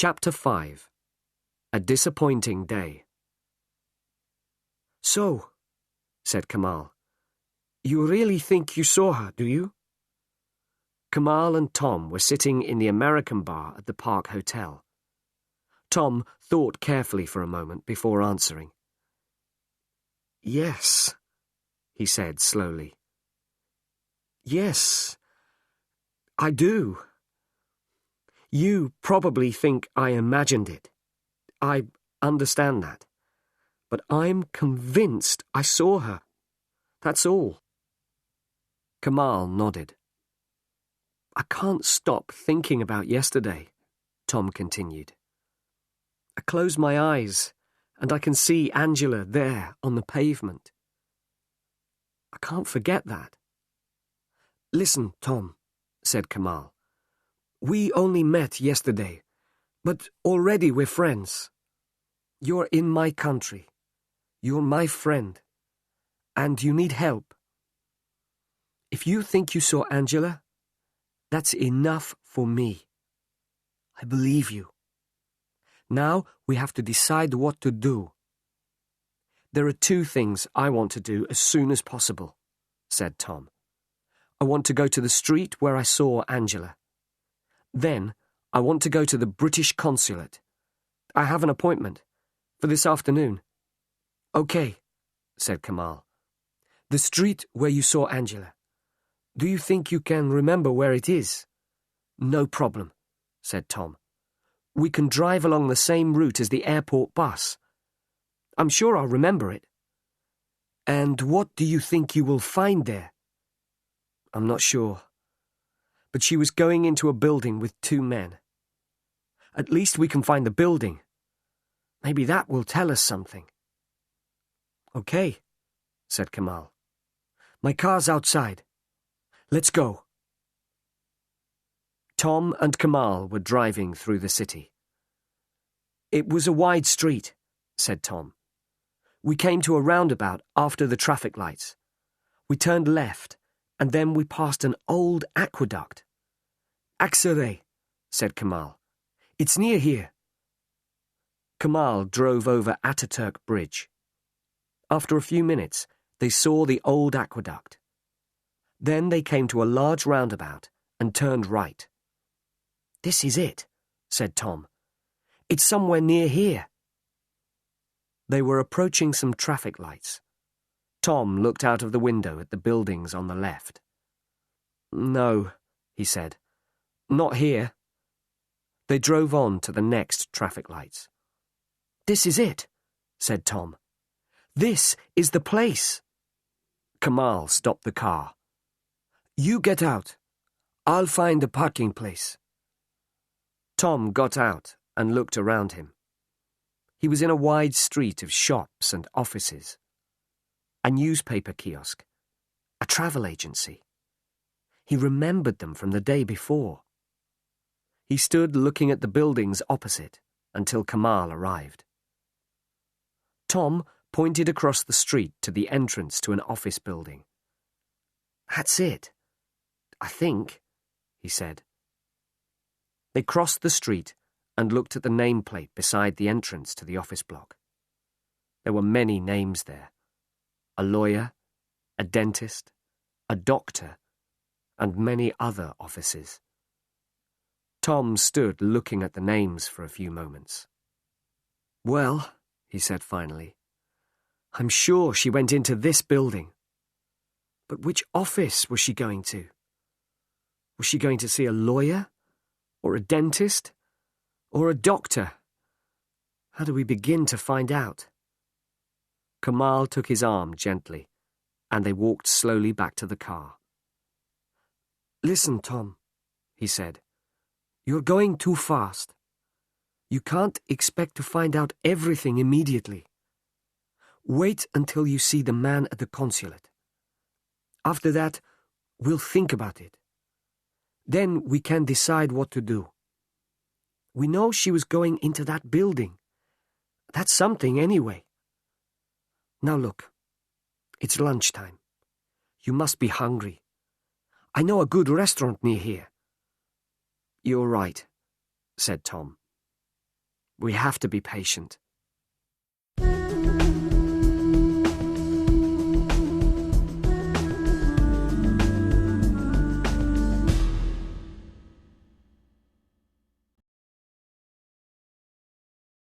Chapter 5. A Disappointing Day. "So," said Kamal, "you really think you saw her, do you?" Kamal and Tom were sitting in the American bar at the Park Hotel. Tom thought carefully for a moment before answering. "Yes," he said slowly. "Yes, I do. You probably think I imagined it. I understand that. But I'm convinced I saw her. That's all." Kamal nodded. "I can't stop thinking about yesterday," Tom continued. "I close my eyes and I can see Angela there on the pavement. I can't forget that." "Listen, Tom," said Kamal. "We only met yesterday, but already we're friends. You're in my country. You're my friend. And you need help. If you think you saw Angela, that's enough for me. I believe you. Now we have to decide what to do." "There are two things I want to do as soon as possible," said Tom. "I want to go to the street where I saw Angela. Then I want to go to the British consulate. I have an appointment for this afternoon." "Okay," said Kamal. "The street where you saw Angela. Do you think you can remember where it is?" "No problem," said Tom. "We can drive along the same route as the airport bus. I'm sure I'll remember it." "And what do you think you will find there?" "I'm not sure. But she was going into a building with two men. At least we can find the building. Maybe that will tell us something." "Okay," said Kamal. "My car's outside. Let's go." Tom and Kamal were driving through the city. "It was a wide street," said Tom. "We came to a roundabout after the traffic lights. We turned left, and then we passed an old aqueduct." "Aksaray," said Kamal. "It's near here." Kamal drove over Ataturk Bridge. After a few minutes, they saw the old aqueduct. Then they came to a large roundabout and turned right. "This is it," said Tom. "It's somewhere near here." They were approaching some traffic lights. Tom looked out of the window at the buildings on the left. "No," he said. "Not here." They drove on to the next traffic lights. "This is it," said Tom. "This is the place." Kamal stopped the car. "You get out. I'll find a parking place." Tom got out and looked around him. He was in a wide street of shops and offices. A newspaper kiosk. A travel agency. He remembered them from the day before. He stood looking at the buildings opposite until Kamal arrived. Tom pointed across the street to the entrance to an office building. "That's it, I think," he said. They crossed the street and looked at the nameplate beside the entrance to the office block. There were many names there. A lawyer, a dentist, a doctor, and many other offices. Tom stood looking at the names for a few moments. "Well," he said finally, "I'm sure she went into this building. But which office was she going to? Was she going to see a lawyer? Or a dentist? Or a doctor? How do we begin to find out?" Kamal took his arm gently, and they walked slowly back to the car. "Listen, Tom," he said. "You're going too fast. You can't expect to find out everything immediately. Wait until you see the man at the consulate. After that, we'll think about it. Then we can decide what to do. We know she was going into that building. That's something anyway. Now look, it's lunchtime. You must be hungry. I know a good restaurant near here." "You're right," said Tom. We have to be patient.